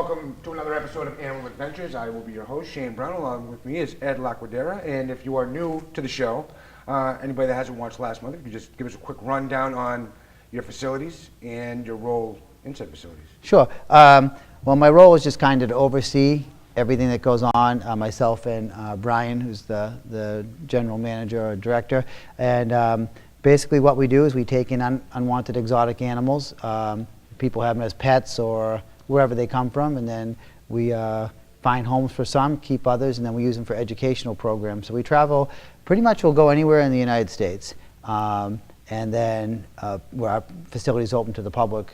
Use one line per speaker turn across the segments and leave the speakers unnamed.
welcome to another episode of Animal Adventures. I will be your host, Shane Brown. Along with me is Ed Laquadera. And if you are new to the show, anybody that hasn't watched last month, if you just give us a quick rundown on your facilities and your role in said facilities.
Sure. Well, my role is just kind of to oversee everything that goes on, myself and Brian, who's the general manager or director. And basically what we do is we take in unwanted exotic animals. People have them as pets or wherever they come from, and then we find homes for some, keep others, and then we use them for educational programs. So we travel, pretty much we'll go anywhere in the United States. And then where our facility is open to the public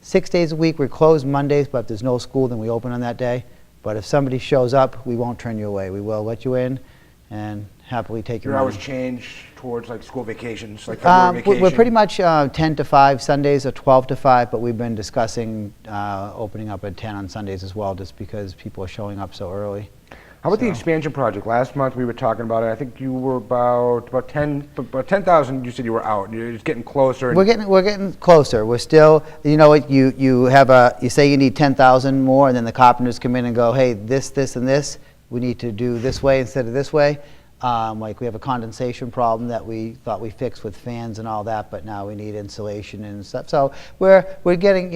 6 days a week. We're closed Mondays, but if there's no school, then we open on that day. But if somebody shows up, we won't turn you away. We will let you in and happily take your money.
Your hours change towards like school vacations, like February vacation?
We're pretty much 10 to 5 Sundays or 12 to 5, but we've been discussing opening up at 10 on Sundays as well, just because people are showing up so early.
How about the expansion project? Last month we were talking about it. I think you were about 10,000. You said you were out. You're just getting closer.
We're getting closer. We're still, you know what? You say you need 10,000 more, and then the carpenters come in and go, hey, this, and this. We need to do this way instead of this way. Like we have a condensation problem that we thought we fixed with fans and all that, but now we need insulation and stuff. So we're getting,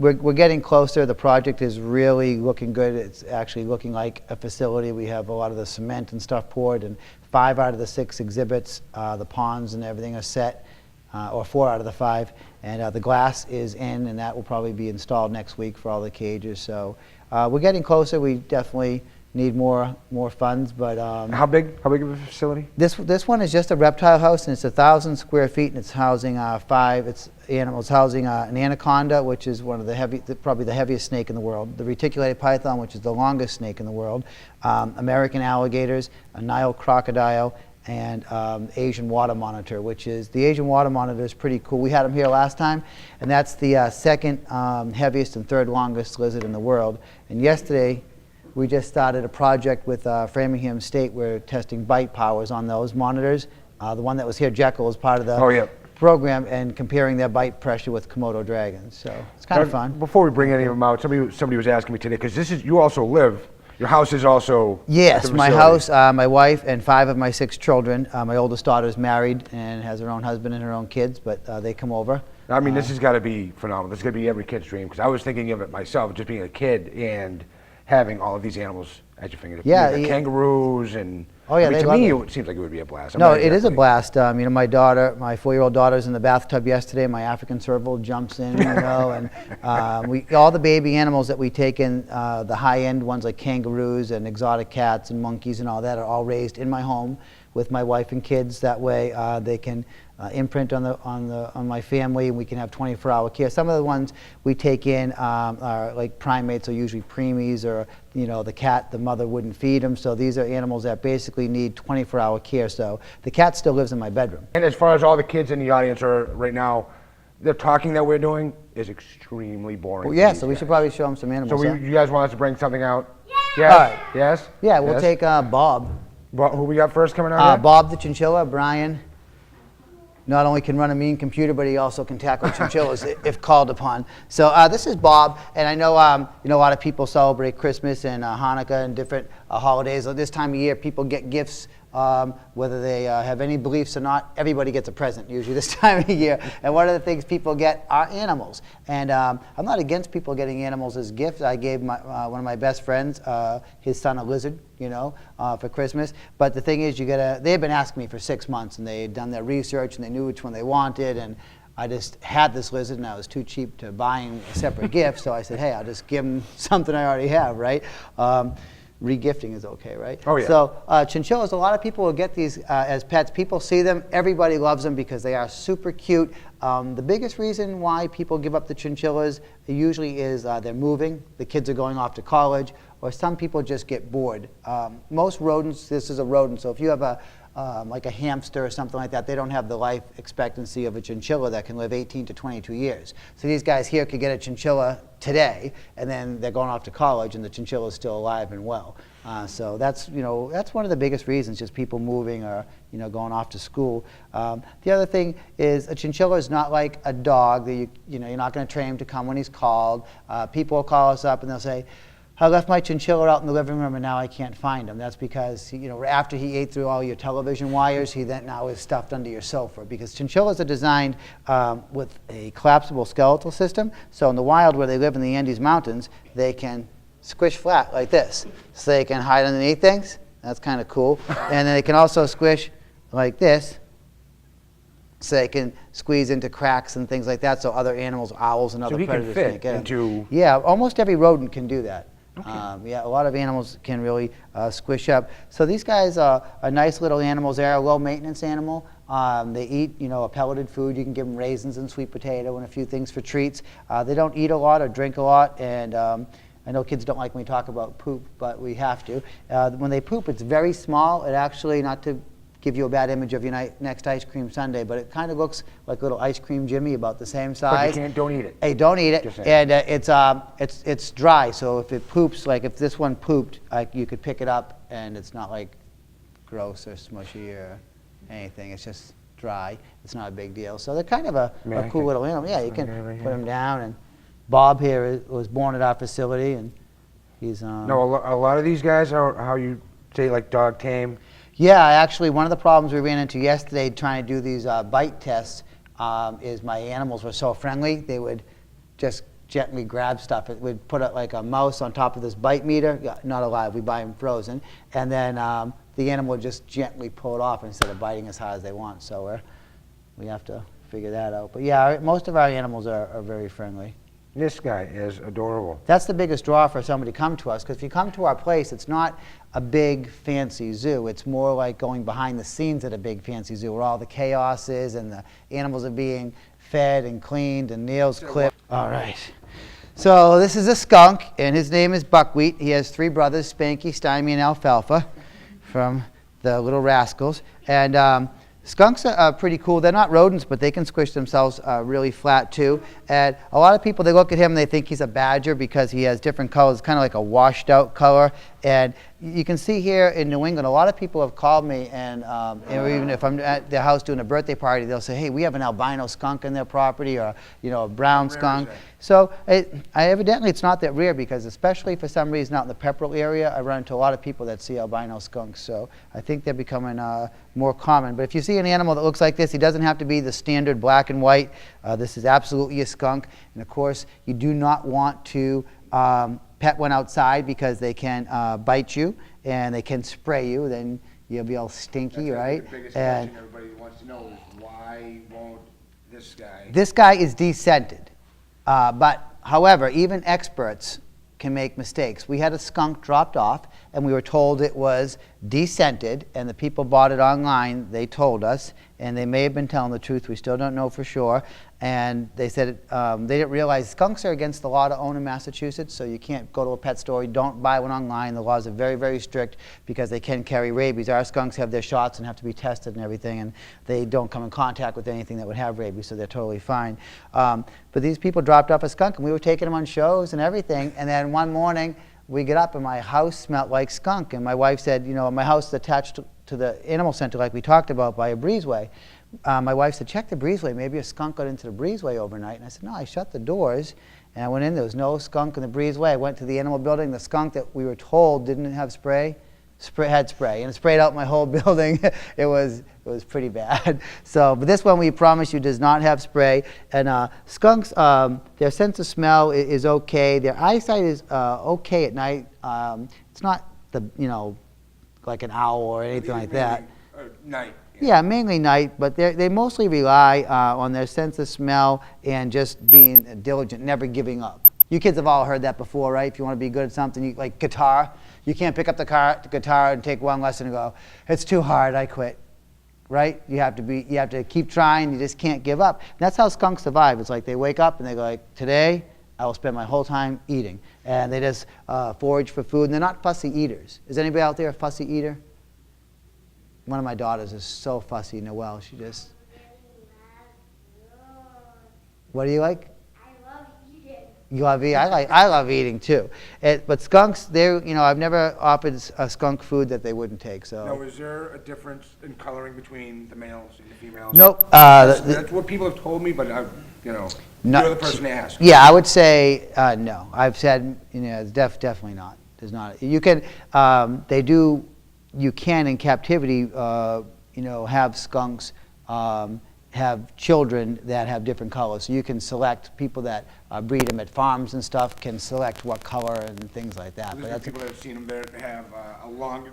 we're getting closer. The project is really looking good. It's actually looking like a facility. We have a lot of the cement and stuff poured, and 5 out of the 6 exhibits, the ponds and everything are set, or 4 out of the 5. And the glass is in, and that will probably be installed next week for all the cages. So we're getting closer. We definitely need more funds, but
how big of a facility?
This one is just a reptile house, and it's 1,000 square feet, and it's housing 5 animals. Housing an anaconda, which is one of probably the heaviest snake in the world, the reticulated python, which is the longest snake in the world, American alligators, a Nile crocodile, and Asian water monitor, which is the Asian water monitor is pretty cool. We had him here last time, and that's the second heaviest and third longest lizard in the world. And yesterday, we just started a project with Framingham State. We're testing bite powers on those monitors. The one that was here, Jekyll, is part of the program, and comparing their bite pressure with Komodo dragons. So it's kind of fun.
Before we bring any of them out, somebody was asking me today, because you also live, your house is also
Yes, my house, my wife, and 5 of my 6 children. My oldest daughter is married and has her own husband and her own kids, but they come over.
I mean, this has got to be phenomenal. This is going to be every kid's dream, because I was thinking of it myself, just being a kid and having all of these animals at your fingertips.
Yeah,
kangaroos and.
Oh yeah,
to me, it seems like it would be a blast.
No, it is a blast. My my 4-year-old daughter's in the bathtub yesterday. My African serval jumps in, and all the baby animals that we take in, the high-end ones like kangaroos and exotic cats and monkeys and all that, are all raised in my home with my wife and kids. That way, they can imprint on my family, and we can have 24-hour care. Some of the ones we take in are like primates, or usually preemies, or the cat, the mother wouldn't feed them. So these are animals that basically need 24-hour care. So the cat still lives in my bedroom.
And as far as all the kids in the audience are right now, the talking that we're doing is extremely boring.
Well, yeah, so we should probably show them some animals.
So you guys want us to bring something out?
Yeah.
Yes?
All right.
Yes?
Yeah, we'll take Bob.
Who we got first coming out here?
Bob the chinchilla. Brian not only can run a mean computer, but he also can tackle chinchillas if called upon. So this is Bob, and I know a lot of people celebrate Christmas and Hanukkah and different holidays. This time of year, people get gifts, whether they have any beliefs or not. Everybody gets a present usually this time of year. And one of the things people get are animals. And I'm not against people getting animals as gifts. I gave one of my best friends, his son, a lizard, for Christmas. But the thing is, they've been asking me for 6 months, and they had done their research, and they knew which one they wanted. And I just had this lizard, and I was too cheap to buying a separate gift. So I said, hey, I'll just give them something I already have, right? Regifting is okay, right?
Oh, yeah.
So chinchillas, a lot of people will get these as pets. People see them. Everybody loves them because they are super cute. The biggest reason why people give up the chinchillas usually is they're moving. The kids are going off to college, or some people just get bored. Most rodents, this is a rodent, so if you have like a hamster or something like that, they don't have the life expectancy of a chinchilla that can live 18 to 22 years. So these guys here could get a chinchilla today, and then they're going off to college, and the chinchilla is still alive and well. So that's, that's one of the biggest reasons, just people moving or, going off to school. The other thing is a chinchilla is not like a dog that you're not going to train him to come when he's called. People will call us up and they'll say, I left my chinchilla out in the living room and now I can't find him. That's because, after he ate through all your television wires, he then now is stuffed under your sofa, because chinchillas are designed with a collapsible skeletal system. So in the wild, where they live in the Andes Mountains, they can squish flat like this. So they can hide underneath things. That's kind of cool. And then they can also squish like this, so they can squeeze into cracks and things like that, so other animals, owls and other predators can't get them. Yeah, almost every rodent can do that. Okay. Yeah, a lot of animals can really squish up. So these guys are nice little animals. They're a low maintenance animal. They eat, a pelleted food. You can give them raisins and sweet potato and a few things for treats. They don't eat a lot or drink a lot, and I know kids don't like when we talk about poop, but we have to. When they poop, it's very small. It actually, not to give you a bad image of your next ice cream sundae, but it kind of looks like little ice cream Jimmy, about the same size.
But don't eat it.
Hey, don't eat it. And it's dry, so if it poops, like if this one pooped, you could pick it up, and it's not like gross or smushy or anything. It's just dry. It's not a big deal. So they're kind of a cool little animal. Yeah, you can put them down. And Bob here was born at our facility, and he's
No, a lot of these guys are how you say, like dog tame.
Yeah, actually, one of the problems we ran into yesterday trying to do these bite tests is my animals were so friendly, they would just gently grab stuff. It would put like a mouse on top of this bite meter, not alive, we buy them frozen, and then the animal would just gently pull it off instead of biting as hard as they want. So we have to figure that out. But yeah, most of our animals are very friendly.
This guy is adorable.
That's the biggest draw for somebody to come to us, because if you come to our place, it's not a big fancy zoo. It's more like going behind the scenes at a big fancy zoo, where all the chaos is and the animals are being fed and cleaned and nails clipped. All right. So this is a skunk, and his name is Buckwheat. He has 3 brothers, Spanky, Stymie, and Alfalfa, from the Little Rascals. And skunks are pretty cool. They're not rodents, but they can squish themselves really flat too. And a lot of people, they look at him and they think he's a badger because he has different colors, kind of like a washed out color. And you can see here in New England, a lot of people have called me, and even if I'm at their house doing a birthday party, they'll say, hey, we have an albino skunk in their property, or a brown skunk. So evidently it's not that rare, because especially for some reason out in the Pepperell area, I run into a lot of people that see albino skunks. So I think they're becoming more common. But if you see an animal that looks like this, he doesn't have to be the standard black and white. This is absolutely a skunk. And of course, you do not want to pet one outside, because they can bite you and they can spray you. Then you'll be all stinky, right?
The biggest question everybody wants to know is, why won't this guy?
This guy is descented. But however, even experts can make mistakes. We had a skunk dropped off, and we were told it was descented, and the people bought it online. They told us, and they may have been telling the truth. We still don't know for sure. And they said they didn't realize skunks are against the law to own in Massachusetts, so you can't go to a pet store. You don't buy one online. The laws are very, very strict, because they can carry rabies. Our skunks have their shots and have to be tested and everything, and they don't come in contact with anything that would have rabies, so they're totally fine. But these people dropped off a skunk, and we were taking them on shows and everything, and then one morning we get up and my house smelled like skunk, and my wife said, my house is attached to the animal center like we talked about by a breezeway. My wife said, check the breezeway. Maybe a skunk got into the breezeway overnight. And I said, no, I shut the doors. And I went in. There was no skunk in the breezeway. I went to the animal building. The skunk that we were told didn't have spray, had spray. And it sprayed out my whole building. It was pretty bad. So, but this one, we promise you, does not have spray. And skunks, their sense of smell is okay. Their eyesight is okay at night. It's not like an owl or anything like that.
Night.
Yeah, mainly night, but they mostly rely on their sense of smell and just being diligent, never giving up. You kids have all heard that before, right? If you want to be good at something, like guitar, you can't pick up the guitar and take one lesson and go, it's too hard, I quit. Right? You have to keep trying. You just can't give up. And that's how skunks survive. It's like they wake up and they go like, today I will spend my whole time eating, and they just forage for food. And they're not fussy eaters. Is anybody out there a fussy eater? One of my daughters is so fussy, Noelle. She just... What do you like?
I love eating.
You love eating? I love eating too. But skunks, I've never offered a skunk food that they wouldn't take. So.
Now, is there a difference in coloring between the males and the females?
Nope.
That's what people have told me, but you're the person to ask.
Yeah, I would say no. I've said, it's definitely not. There's not. You can, you can in captivity, have skunks have children that have different colors. So you can select people that breed them at farms and stuff can select what color and things like that.
But that's people that have seen them there have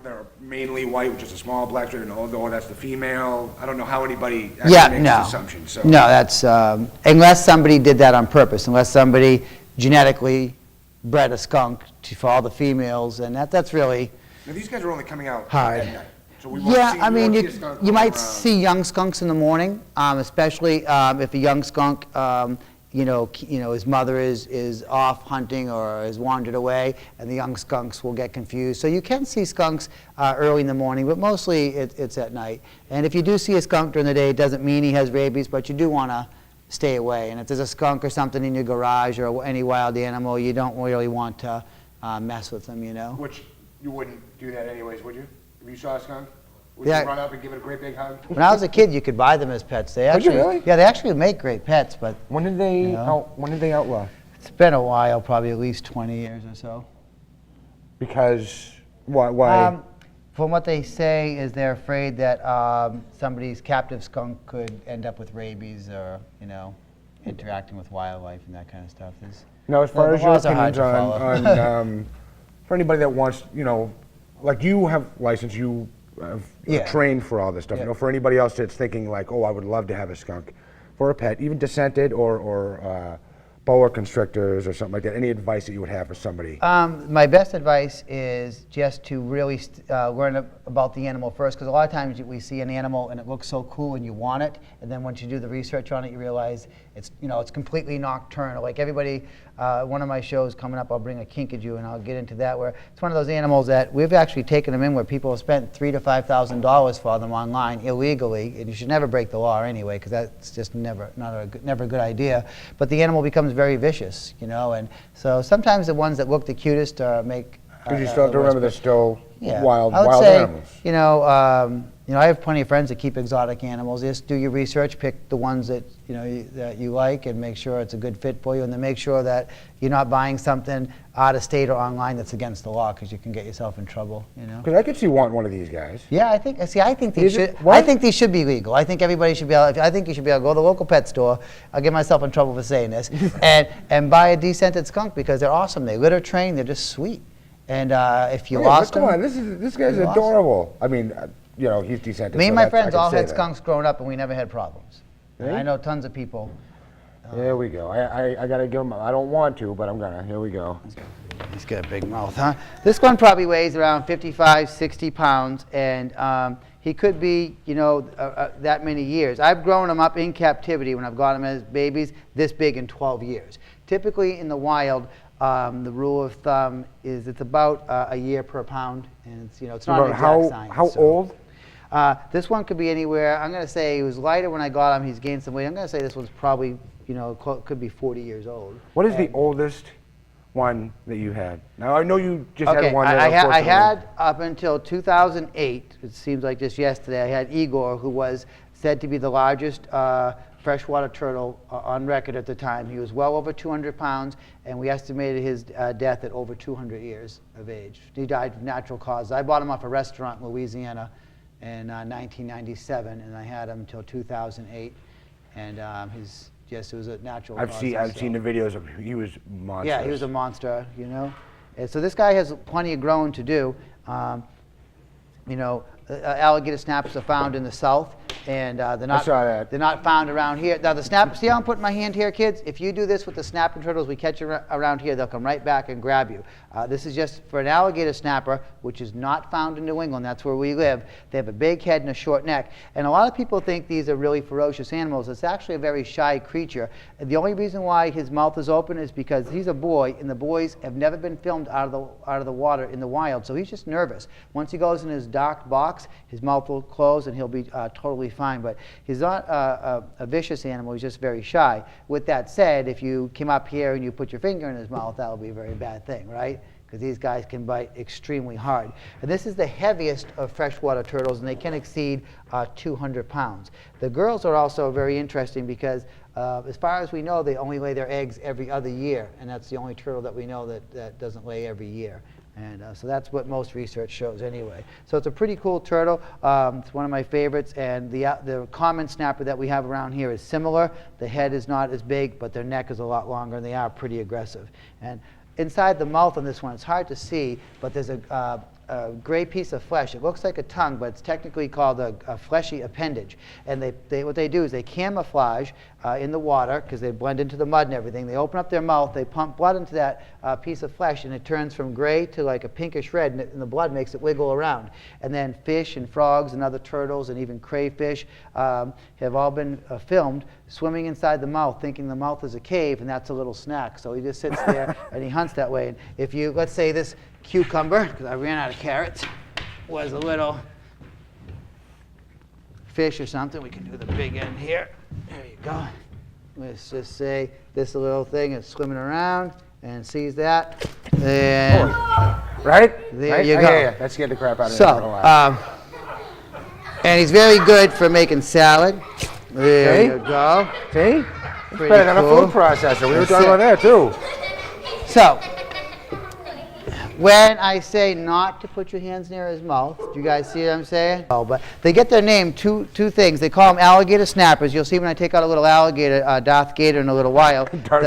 they're mainly white, which is a small black stripe, and that's the female. I don't know how anybody actually makes this assumption. So.
No, that's unless somebody did that on purpose, unless somebody genetically bred a skunk for all the females, and that's really.
Now these guys are only coming out
hard.
at night. So
You might see young skunks in the morning, especially if a young skunk, his mother is off hunting or has wandered away, and the young skunks will get confused. So you can see skunks early in the morning, but mostly it's at night. And if you do see a skunk during the day, it doesn't mean he has rabies, but you do want to stay away. And if there's a skunk or something in your garage or any wild animal, you don't really want to mess with them,
Which you wouldn't do that anyways, would you? If you saw a skunk, would
you
run up and give it a great big hug?
When I was a kid, you could buy them as pets. They actually,
really?
Yeah, they actually make great pets. But
when did they outlaw?
It's been a while, probably at least 20 years or so.
Because why?
From what they say, is they're afraid that somebody's captive skunk could end up with rabies or interacting with wildlife and that kind of stuff.
Now, as far as your opinions on for anybody that wants, like you have license, you have trained for all this stuff.
Yeah.
For anybody else that's thinking like, oh, I would love to have a skunk for a pet, even descented or boa constrictors or something like that. Any advice that you would have for somebody?
My best advice is just to really learn about the animal first, because a lot of times we see an animal and it looks so cool and you want it, and then once you do the research on it, you realize it's completely nocturnal. Like everybody, one of my shows coming up, I'll bring a kinkajou and I'll get into that, where it's one of those animals that we've actually taken them in where people have spent $3,000 to $5,000 for them online illegally, and you should never break the law anyway, because that's just never a good idea. But the animal becomes very vicious, and so sometimes the ones that look the cutest make.
Because you still have to remember they're still wild
animals.
animals.
I have plenty of friends that keep exotic animals. Just do your research, pick the ones that that you like, and make sure it's a good fit for you, and then make sure that you're not buying something out of state or online that's against the law, because you can get yourself in trouble.
Because I could see wanting one of these guys.
Yeah, I think they should. I think these should be legal. I think everybody should be able. I think you should be able to go to the local pet store. I'll get myself in trouble for saying this, and buy a descented skunk, because they're awesome. They litter train. They're just sweet. And if you lost them,
come on, this guy's adorable. I mean, he's descented.
Me and my friends all had skunks growing up, and we never had problems.
Really?
I know tons of people.
There we go. I gotta give him. I don't want to, but I'm gonna. Here we go.
He's got a big mouth, huh? This one probably weighs around 55, 60 pounds, and he could be, that many years. I've grown them up in captivity when I've got them as babies, this big in 12 years. Typically in the wild, the rule of thumb is it's about a year per pound, and it's not an exact science.
How old?
This one could be anywhere. I'm going to say he was lighter when I got him. He's gained some weight. I'm going to say this one's probably, could be 40 years old.
What is the oldest one that you had? Now, I know you just had one.
I had up until 2008, it seems like just yesterday, I had Igor, who was said to be the largest freshwater turtle on record at the time. He was well over 200 pounds, and we estimated his death at over 200 years of age. He died of natural causes. I bought him off a restaurant in Louisiana in 1997, and I had him until 2008, and it was a natural cause.
I've seen the videos of him. He was monstrous.
Yeah, he was a monster, And so this guy has plenty of growing to do. Alligator snaps are found in the south, and they're not found around here. Now the snap, see how I'm putting my hand here, kids? If you do this with the snapping turtles we catch around here, they'll come right back and grab you. This is just for an alligator snapper, which is not found in New England. That's where we live. They have a big head and a short neck. And a lot of people think these are really ferocious animals. It's actually a very shy creature. And the only reason why his mouth is open is because he's a boy, and the boys have never been filmed out of the water in the wild. So he's just nervous. Once he goes in his dark box, his mouth will close, and he'll be totally fine. But he's not a vicious animal. He's just very shy. With that said, if you came up here and you put your finger in his mouth, that would be a very bad thing, right? Because these guys can bite extremely hard. And this is the heaviest of freshwater turtles, and they can exceed 200 pounds. The girls are also very interesting because, as far as we know, they only lay their eggs every other year, and that's the only turtle that we know that doesn't lay every year. And so that's what most research shows anyway. So it's a pretty cool turtle. It's one of my favorites, and the common snapper that we have around here is similar. The head is not as big, but their neck is a lot longer, and they are pretty aggressive. And inside the mouth on this one, it's hard to see, but there's a gray piece of flesh. It looks like a tongue, but it's technically called a fleshy appendage. And what they do is they camouflage in the water because they blend into the mud and everything. They open up their mouth, they pump blood into that piece of flesh, and it turns from gray to like a pinkish red, and the blood makes it wiggle around. And then fish and frogs and other turtles and even crayfish have all been filmed swimming inside the mouth, thinking the mouth is a cave, and that's a little snack. So he just sits there and he hunts that way. And if you, let's say this cucumber, because I ran out of carrots, was a little fish or something, we can do the big end here. There you go. Let's just say this little thing is swimming around and sees that. And
right?
There
right?
you
I
go.
hear you. That scared the crap out of me.
So, and he's very good for making salad. There you go.
See? It's
Pretty
better than
cool.
a food processor. We were
That's
talking
it.
about that too.
So, when I say not to put your hands near his mouth, do you guys see what I'm saying? Oh, but they get their name two things. They call them alligator snappers. You'll see when I take out a little alligator, Darth Gator in a little while.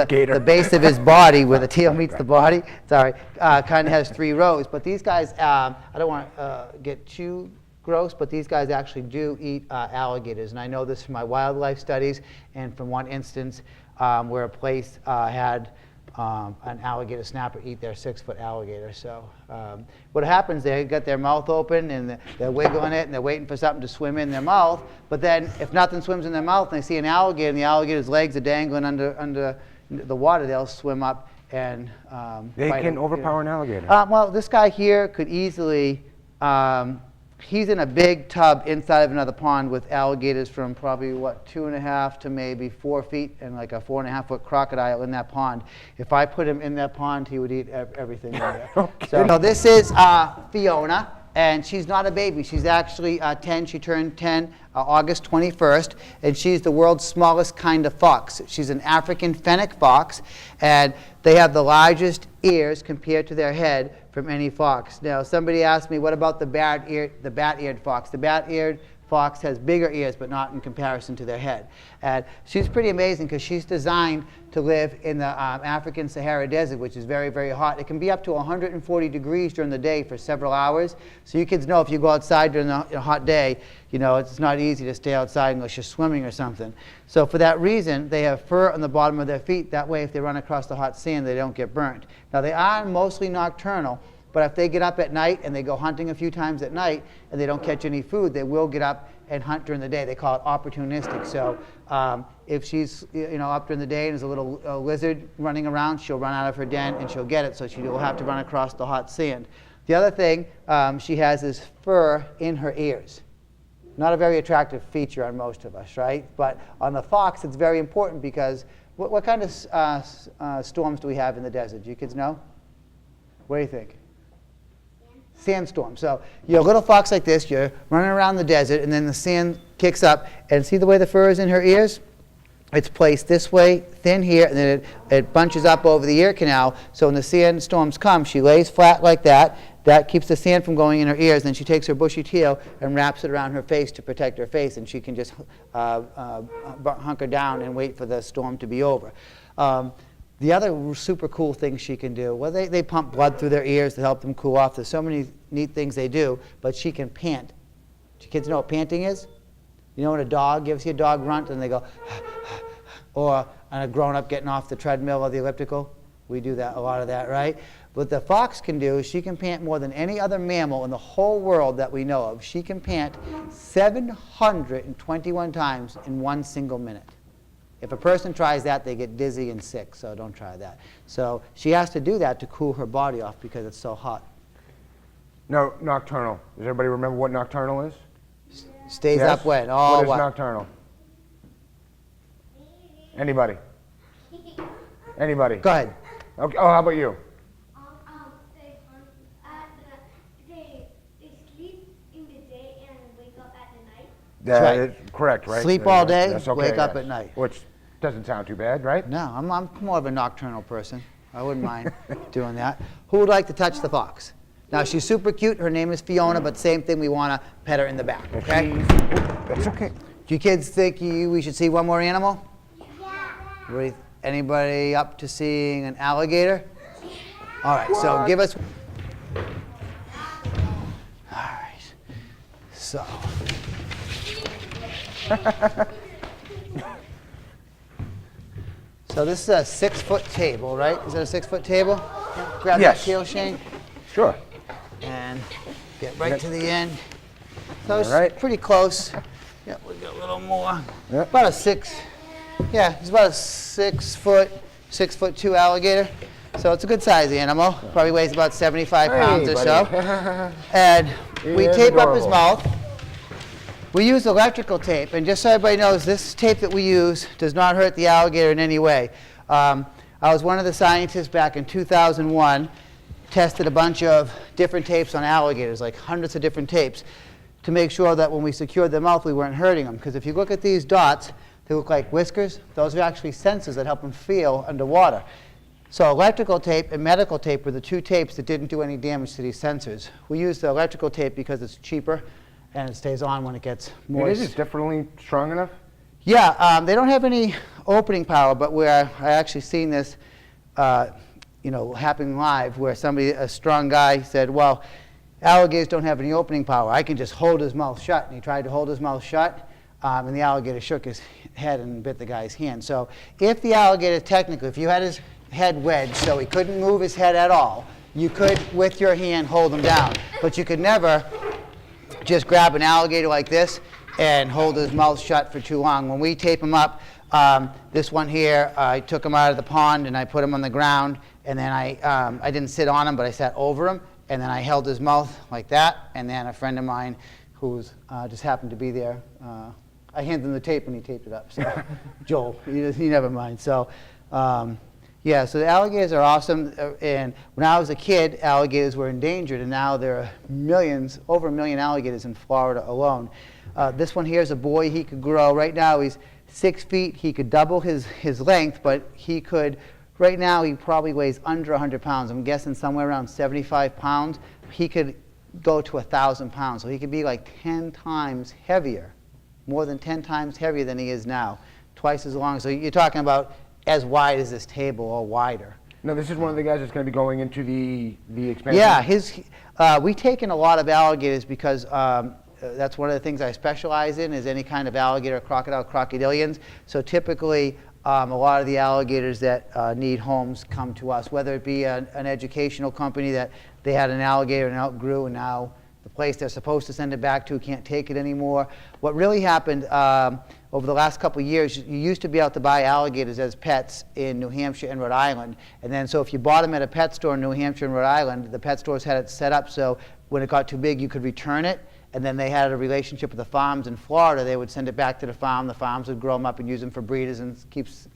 Gator.
The base of his body, where the tail meets the body, kind of has 3 rows. But these guys, I don't want to get too gross, but these guys actually do eat alligators. And I know this from my wildlife studies and from one instance where a place had an alligator snapper eat their 6-foot alligator. So what happens, they got their mouth open and they're wiggling it and they're waiting for something to swim in their mouth. But then if nothing swims in their mouth and they see an alligator and the alligator's legs are dangling under the water, they'll swim up and
They
fight
can
it.
overpower an alligator.
Well, this guy here could easily, he's in a big tub inside of another pond with alligators from probably, 2.5 to maybe 4 feet, and like a 4.5-foot crocodile in that pond. If I put him in that pond, he would eat everything in there.
Okay.
So this is Fiona, and she's not a baby. She's actually 10. She turned 10 August 21st, and she's the world's smallest kind of fox. She's an African fennec fox, and they have the largest ears compared to their head from any fox. Now, somebody asked me, what about the bat-eared fox? The bat-eared fox has bigger ears, but not in comparison to their head. And she's pretty amazing because she's designed to live in the African Sahara Desert, which is very, very hot. It can be up to 140 degrees during the day for several hours. So you kids know if you go outside during a hot day, you know, it's not easy to stay outside unless you're swimming or something. So for that reason, they have fur on the bottom of their feet. That way, if they run across the hot sand, they don't get burnt. Now, they are mostly nocturnal, but if they get up at night and they go hunting a few times at night and they don't catch any food, they will get up and hunt during the day. They call it opportunistic. So if she's up during the day and there's a little lizard running around, she'll run out of her den and she'll get it, so she will have to run across the hot sand. The other thing she has is fur in her ears. Not a very attractive feature on most of us, right? But on the fox, it's very important because what kind of storms do we have in the desert? Do you kids know? What do you think? Sandstorm. So you're a little fox like this, you're running around the desert, and then the sand kicks up, and see the way the fur is in her ears? It's placed this way, thin here, and then it bunches up over the ear canal, so when the sandstorms come, she lays flat like that. That keeps the sand from going in her ears, then she takes her bushy tail and wraps it around her face to protect her face, and she can just hunker down and wait for the storm to be over. The other super cool thing she can do, well, they pump blood through their ears to help them cool off. There's so many neat things they do, but she can pant. Do you kids know what panting is? You know when a dog, you ever see a dog grunt and they go, or a grown-up getting off the treadmill or the elliptical? We do that, a lot of that, right? What the fox can do is she can pant more than any other mammal in the whole world that we know of. She can pant 721 times in 1 single minute. If a person tries that, they get dizzy and sick, so don't try that. So she has to do that to cool her body off because it's so hot.
No, nocturnal. Does everybody remember what nocturnal is?
Stays
Yes?
up when?
What
Oh,
is nocturnal? Anybody? Anybody?
Go ahead.
Okay. Oh, how about you?
They hunt at the, they sleep in the day and wake up at the night.
That
right.
is correct, right?
Sleep all day,
That's okay,
wake up
yes.
at night.
Which doesn't sound too bad, right?
No, I'm more of a nocturnal person. I wouldn't mind doing that. Who would like to touch the fox? Now, she's super cute. Her name is Fiona, but same thing, we want to pet her in the back, okay?
That's okay.
Do you kids think we should see one more animal?
Yeah.
Anybody up to seeing an alligator? All right, so give us... All right, so... So this is a 6-foot table, right? Is it a 6-foot table? Yeah, grab
Yes.
that tail, Shane,
Sure.
and get right to the end. So it's
All right.
pretty close. Yeah, we got a little more.
Yep.
About a 6. Yeah, it's about a 6'2" alligator. So it's a good size animal. Probably weighs about 75 pounds or so. And we
is
tape up his
adorable.
mouth. We use electrical tape, and just so everybody knows, this tape that we use does not hurt the alligator in any way. I was one of the scientists back in 2001, tested a bunch of different tapes on alligators, like hundreds of different tapes, to make sure that when we secured their mouth, we weren't hurting them. Because if you look at these dots, they look like whiskers. Those are actually sensors that help them feel underwater. So electrical tape and medical tape were the two tapes that didn't do any damage to these sensors. We use the electrical tape because it's cheaper and it stays on when it gets moist.
Is it definitely strong enough?
Yeah, they don't have any opening power, but where I actually seen this, happening live, where a strong guy said, well, alligators don't have any opening power. I can just hold his mouth shut. And he tried to hold his mouth shut, and the alligator shook his head and bit the guy's hand. So if the alligator, technically, if you had his head wedged so he couldn't move his head at all, you could, with your hand, hold him down. But you could never just grab an alligator like this and hold his mouth shut for too long. When we tape him up, this one here, I took him out of the pond and I put him on the ground, and then I didn't sit on him, but I sat over him, and then I held his mouth like that, and then a friend of mine who just happened to be there, I handed him the tape and he taped it up. So Joel, he never mind. So yeah, so the alligators are awesome. And when I was a kid, alligators were endangered, and now there are millions, over 1 million alligators in Florida alone. This one here is a boy. He could grow. Right now he's 6 feet. He could double his length, but he could, right now he probably weighs under 100 pounds. I'm guessing somewhere around 75 pounds. He could go to 1,000 pounds. So he could be like 10 times heavier, more than 10 times heavier than he is now, twice as long. So you're talking about as wide as this table or wider.
No, this is one of the guys that's going to be going into the expansion.
Yeah, we've taken a lot of alligators because that's one of the things I specialize in, is any kind of alligator, crocodile, crocodilians. So typically, a lot of the alligators that need homes come to us, whether it be an educational company that they had an alligator and outgrew, and now the place they're supposed to send it back to can't take it anymore. What really happened over the last couple of years, you used to be able to buy alligators as pets in New Hampshire and Rhode Island. And then so if you bought them at a pet store in New Hampshire and Rhode Island, the pet stores had it set up so when it got too big, you could return it. And then they had a relationship with the farms in Florida. They would send it back to the farm. The farms would grow them up and use them for breeders, and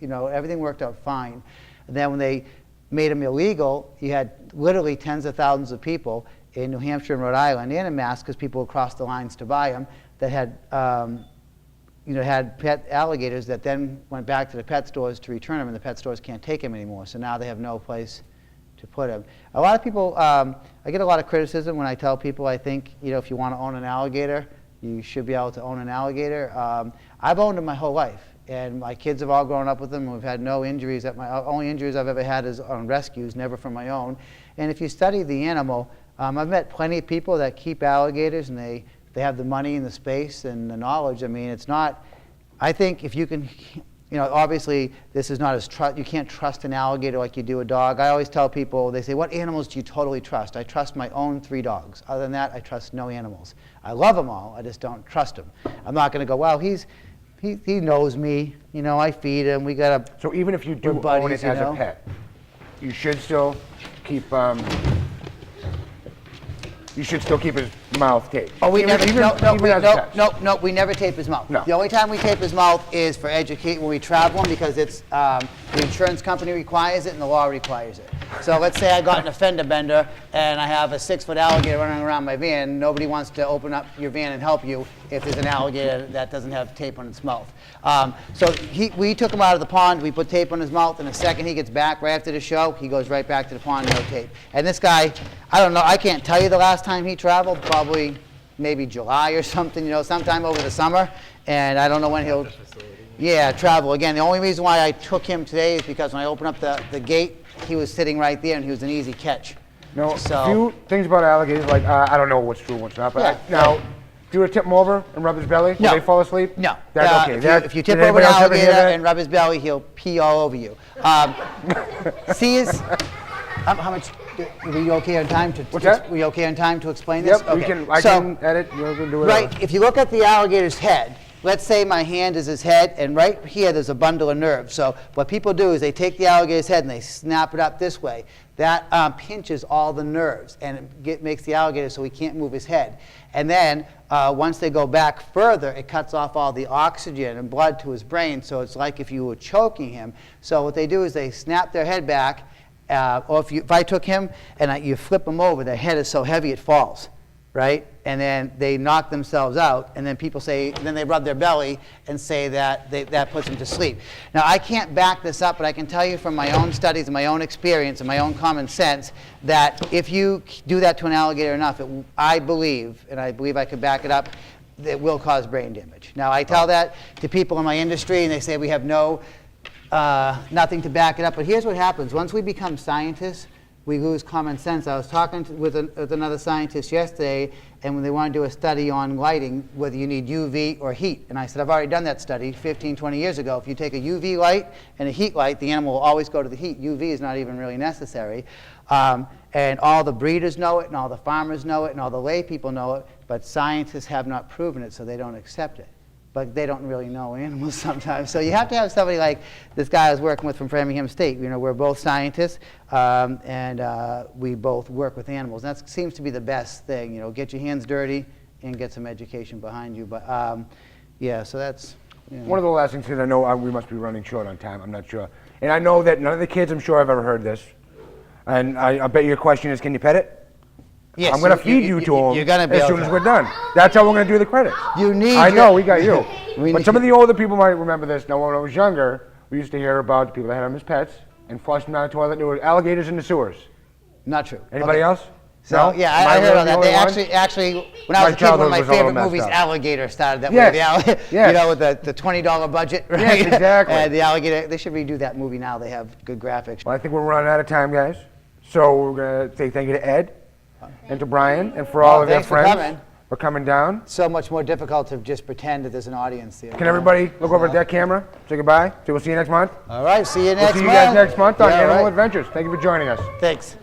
everything worked out fine. And then when they made them illegal, you had literally tens of thousands of people in New Hampshire and Rhode Island and in Mass, because people would cross the lines to buy them, that had had pet alligators that then went back to the pet stores to return them, and the pet stores can't take them anymore. So now they have no place to put them. A lot of people, I get a lot of criticism when I tell people I think, if you want to own an alligator, you should be able to own an alligator. I've owned them my whole life, and my kids have all grown up with them, and we've had no injuries. Only injuries I've ever had is on rescues, never from my own. And if you study the animal, I've met plenty of people that keep alligators, and they have the money and the space and the knowledge. I mean, it's not, I think if you can, obviously this is not as you can't trust an alligator like you do a dog. I always tell people, they say, what animals do you totally trust? I trust my own 3 dogs. Other than that, I trust no animals. I love them all, I just don't trust them. I'm not going to go, well, he knows me, I feed him, we got a.
So even if you do
buddies,
own it as a pet, you should still keep you should still keep his mouth taped.
Oh, we
Even-
never,
even-
no,
even as a test.
we never tape his mouth.
No.
The only time we tape his mouth is for educate when we travel him because it's, the insurance company requires it and the law requires it. So let's say I got in a fender bender and I have a 6-foot alligator running around my van. Nobody wants to open up your van and help you if there's an alligator that doesn't have tape on its mouth. So we took him out of the pond, we put tape on his mouth, and the second he gets back right after the show, he goes right back to the pond, no tape. And this guy, I don't know, I can't tell you the last time he traveled, probably maybe July or something, you know, sometime over the summer. And I don't know when he'll, travel again. The only reason why I took him today is because when I opened up the gate, he was sitting right there and he was an easy catch.
No,
So-
a few things about alligators, like, I don't know what's true and what's not, but now, if you were to tip him over and rub his belly,
No.
will they fall asleep?
No.
That's okay.
If you tip
did
over an
anybody else ever hear
alligator
that?
and rub his belly, he'll pee all over you. See his, how much, were you okay on time to?
What's that?
Were you okay on time to explain this?
Yep,
Okay.
I
So-
can edit, you can do it.
Right, if you look at the alligator's head, let's say my hand is his head, and right here there's a bundle of nerves. So what people do is they take the alligator's head and they snap it up this way. That pinches all the nerves and makes the alligator so he can't move his head. And then once they go back further, it cuts off all the oxygen and blood to his brain, so it's like if you were choking him. So what they do is they snap their head back, or if I took him and you flip him over, their head is so heavy it falls. Right? And then they knock themselves out, and then people say, then they rub their belly and say that that puts them to sleep. Now, I can't back this up, but I can tell you from my own studies and my own experience and my own common sense that if you do that to an alligator enough, I believe, and I believe I could back it up, it will cause brain damage. Now, I tell that to people in my industry, and they say we have nothing to back it up. But here's what happens. Once we become scientists, we lose common sense. I was talking with another scientist yesterday, and when they want to do a study on lighting, whether you need UV or heat. And I said, I've already done that study 15, 20 years ago. If you take a UV light and a heat light, the animal will always go to the heat. UV is not even really necessary. And all the breeders know it, and all the farmers know it, and all the lay people know it, but scientists have not proven it, so they don't accept it. But they don't really know animals sometimes. So you have to have somebody like this guy I was working with from Framingham State. You know, we're both scientists, and we both work with animals. And that seems to be the best thing, you know, get your hands dirty and get some education behind you. But yeah, so that's, you know.
One of the last things, because I know we must be running short on time, I'm not sure. And I know that none of the kids, I'm sure, have ever heard this. And I bet your question is, can you pet it?
Yes,
I'm going to feed you to them
you're gonna be
as
able
soon
to.
as we're done. That's how we're going to do the credits.
You need
I
your-
know, we got you.
We
But
need-
some of the older people might remember this. Now, when I was younger, we used to hear about the people that had them as pets and flushed them down the toilet. There were alligators in the sewers.
Not true.
Anybody
Okay.
else?
So
No?
yeah,
Am
I heard
really
about
the
that.
only
They
one?
actually, when I
My
was a kid, one of
childhood
my
was all
favorite
messed
movies,
up.
Alligator, started that
Yes.
way.
Yes.
You know, with the $20 budget, right?
Yes, exactly.
And the alligator. They should redo that movie now. They have good graphics.
Well, I think we're running out of time, guys. So we're going to say thank you to Ed and to Brian and for all of their
thanks for
friends
coming.
for coming down.
So much more difficult to just pretend that there's an audience there.
Can everybody look over at that camera, say goodbye? So we'll see you next month.
All right. See you
We'll
next
see you
month.
guys next month on
Yeah,
Animal
right.
Adventures. Thank you for joining us.
Thanks.